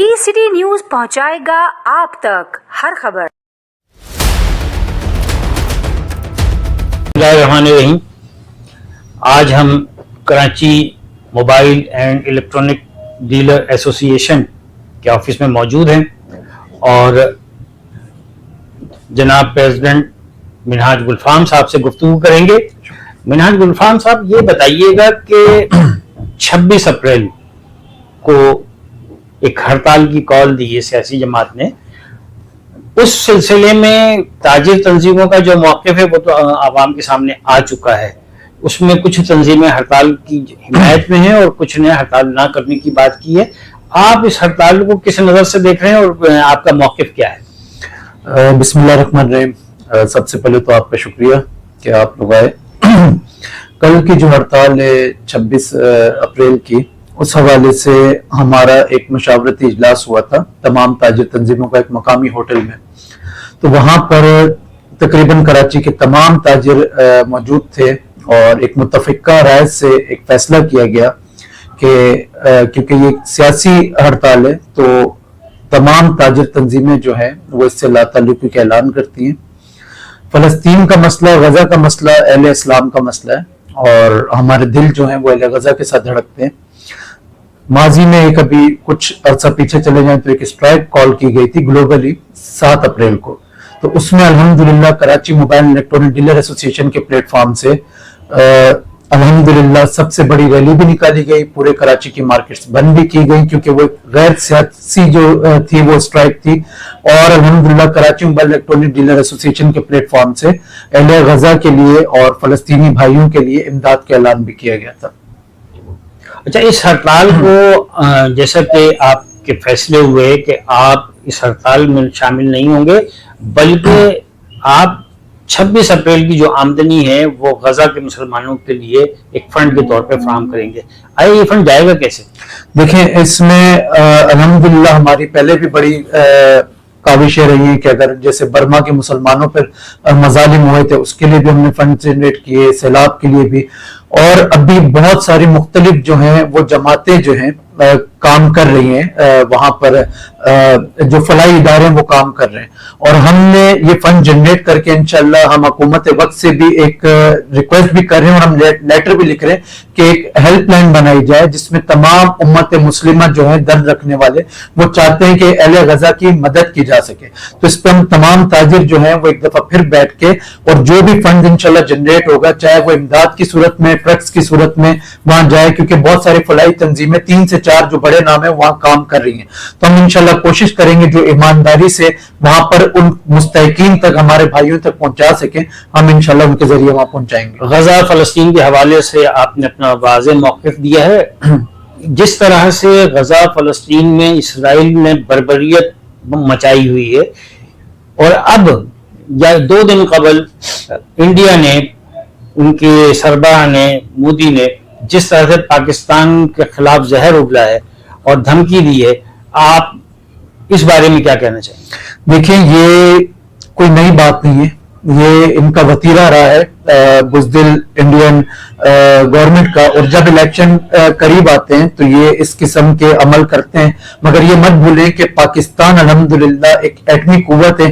ई-सिटी news पहुंचाएगा आप तक हर खबर। बिस्मिल्लाहिर्रहमानिर्रहीम। आज हम Karachi mobile and electronic dealer association के ऑफिस में मौजूद हैं और जनाब प्रेसिडेंट मिनहाज गुलफाम साहब से गुफ्तगू करेंगे। मिनहाज गुलफाम साहब, ये बताइएगा कि 26 अप्रैल को एक हड़ताल की कॉल दी है सियासी जमात ने। उस सिलसिले में ताजिर तंजीमों का जो मौक़िफ़ है वो तो आवाम के सामने आ चुका है। उसमें कुछ तंजीमें हड़ताल की हिमायत में हैं और कुछ ने हड़ताल ना करने की बात की है। आप इस हड़ताल को किस नज़र से देख रहे हैं और आपका मौक़िफ़ क्या है? बिस्मिल्लाहिर्रहमानिर्रहीम। सबसे पहले तो आपका शुक्रिया कि आप लोग आए। कल की जो हड़ताल है 26 अप्रैल की, उस हवाले से हमारा एक मशावरती इजलास हुआ था तमाम ताजिर तंजीमों का एक मकामी होटल में। तो वहाँ पर तकरीबन कराची के तमाम ताजिर मौजूद थे और एक मुत्तफ़िका राय से एक फैसला किया गया कि क्योंकि ये सियासी हड़ताल है तो तमाम ताजिर तंजीमें जो हैं वो इससे लाताल्लुकी का ऐलान करती हैं। फ़लस्तीन का मसला, गजा का मसला अहले इस्लाम का मसला है और हमारे दिल जो हैं वो अहले गजा के साथ धड़कते हैं। माजी में एक अभी कुछ अर्सा पीछे चले जाएं तो एक स्ट्राइक कॉल की गई थी ग्लोबली 7 अप्रैल को। तो उसमें अल्हम्दुलिल्लाह Karachi mobile electronic dealer association के प्लेटफॉर्म से अल्हम्दुलिल्लाह सबसे बड़ी रैली भी निकाली गई, पूरे कराची की मार्केट्स बंद भी की गई क्योंकि वो गैर सियासी जो थी वो स्ट्राइक थी। और अल्हम्दुलिल्लाह Karachi mobile electronic dealer association के प्लेटफॉर्म से अहले गजा के लिए और फलस्तीनी भाइयों के लिए इमदाद का ऐलान भी किया गया था। अच्छा, इस हड़ताल को जैसा कि आपके फैसले हुए कि आप इस हड़ताल में शामिल नहीं होंगे बल्कि आप 26 अप्रैल की जो आमदनी है वो गजा के मुसलमानों के लिए एक फंड के तौर पे फराहम करेंगे। आइए, ये फंड जाएगा कैसे? देखें, इसमें अल्हम्दुलिल्लाह हमारी पहले भी बड़ी काविशें रही हैं कि अगर जैसे बर्मा के मुसलमानों पर मजालिम हुए थे उसके लिए भी हमने फंड जनरेट किए, सैलाब के लिए भी, और अभी बहुत सारी मुख्तलिफ जो हैं वो जमातें जो हैं काम कर रही हैं वहां पर, जो फलाई इदारे वो काम कर रहे हैं। और हमने ये फंड जनरेट करके इंशाल्लाह हम हुकूमत वक्त से भी एक रिक्वेस्ट भी कर रहे हैं और हम लेटर भी लिख रहे हैं कि एक हेल्पलाइन बनाई जाए जिसमें तमाम उम्मत मुस्लिमा जो है दर्द रखने वाले वो चाहते हैं कि अहले गजा की मदद की जा सके। तो इस पर हम तमाम ताजिर जो है वो एक दफा फिर बैठ के और जो भी फंड इंशाल्लाह जनरेट होगा, चाहे वो इमदाद की सूरत में, ट्रक्स की सूरत में वहां जाए, क्योंकि बहुत सारी फलाई तंजीमें 3 से 4 जो बड़े नाम है वहां काम कर रही हैं। तो हम इंशाल्लाह कोशिश करेंगे जो ईमानदारी से वहां पर उन मुस्तहिकीन तक, हमारे भाइयों तक पहुंचा सके, हम इंशाल्लाह उनके जरिए वहां पहुंचाएंगे। गजा फलस्तीन के हवाले से आपने अपना वाज़ेह मौक़िफ़ दिया है। जिस तरह से गजा फलस्तीन में इसराइल ने बर्बरियत मचाई हुई है और अब या 2 दिन कबल इंडिया ने, उनके सरबराह ने, मोदी ने जिस तरह से पाकिस्तान के खिलाफ जहर उगला है और धमकी दी है, आप इस बारे में क्या कहना चाहिए? देखिए, ये कोई नई बात नहीं है, ये इनका वतीरा रहा है बुज़दिल इंडियन गवर्नमेंट का। और जब इलेक्शन करीब आते हैं तो ये इस किस्म के अमल करते हैं। मगर ये मत भूलें कि पाकिस्तान अल्हम्दुलिल्लाह एक एटमी कुव्वत है।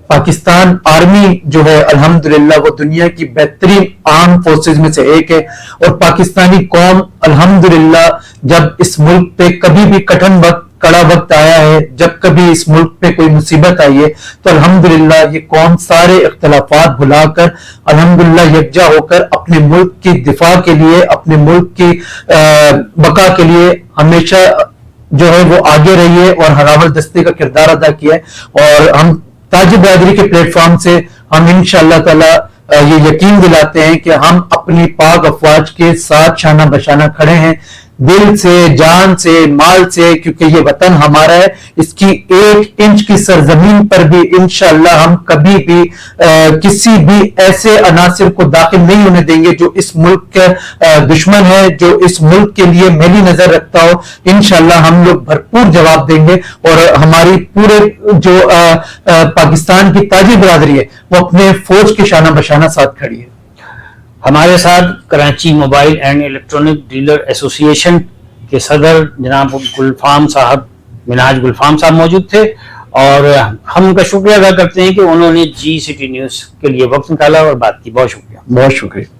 पाकिस्तान आर्मी जो है अल्हम्दुलिल्लाह वो दुनिया की बेहतरीन आर्म फोर्सेस में से एक है। और पाकिस्तानी कौम अल्हम्दुलिल्लाह जब इस मुल्क पे कभी भी कठिन वक्त, कड़ा वक्त आया है, जब कभी इस मुल्क पे कोई मुसीबत आई है, तो अल्हम्दुलिल्लाह ये कौम सारे इख्तलाफात भुलाकर अल्हम्दुलिल्लाह यकजा होकर अपने मुल्क की दिफा के लिए, अपने मुल्क की बका के लिए हमेशा जो है वो आगे रही है और हरावल दस्ते का किरदार अदा किया है। और हम ताजिर बरादरी के प्लेटफॉर्म से हम इंशाअल्लाह ताला ये यकीन दिलाते हैं कि हम अपनी पाक अफवाज के साथ शाना बशाना खड़े हैं, दिल से, जान से, माल से, क्योंकि ये वतन हमारा है। इसकी 1 इंच की सरजमीन पर भी इंशाअल्लाह हम कभी भी किसी भी ऐसे अनासिर को दाखिल नहीं होने देंगे जो इस मुल्क के दुश्मन है, जो इस मुल्क के लिए मेली नजर रखता हो। इंशाअल्लाह हम लोग भरपूर जवाब देंगे और हमारी पूरे जो पाकिस्तान की ताजिर बरादरी है वो अपने फौज के शाना बशाना साथ खड़ी है। हमारे साथ Karachi mobile and electronic dealer association के सदर जनाब गुलफाम साहब मिनहाज गुलफाम साहब मौजूद थे और हम उनका शुक्रिया अदा करते हैं कि उन्होंने जी सिटी न्यूज़ के लिए वक्त निकाला और बात की। बहुत शुक्रिया। बहुत शुक्रिया।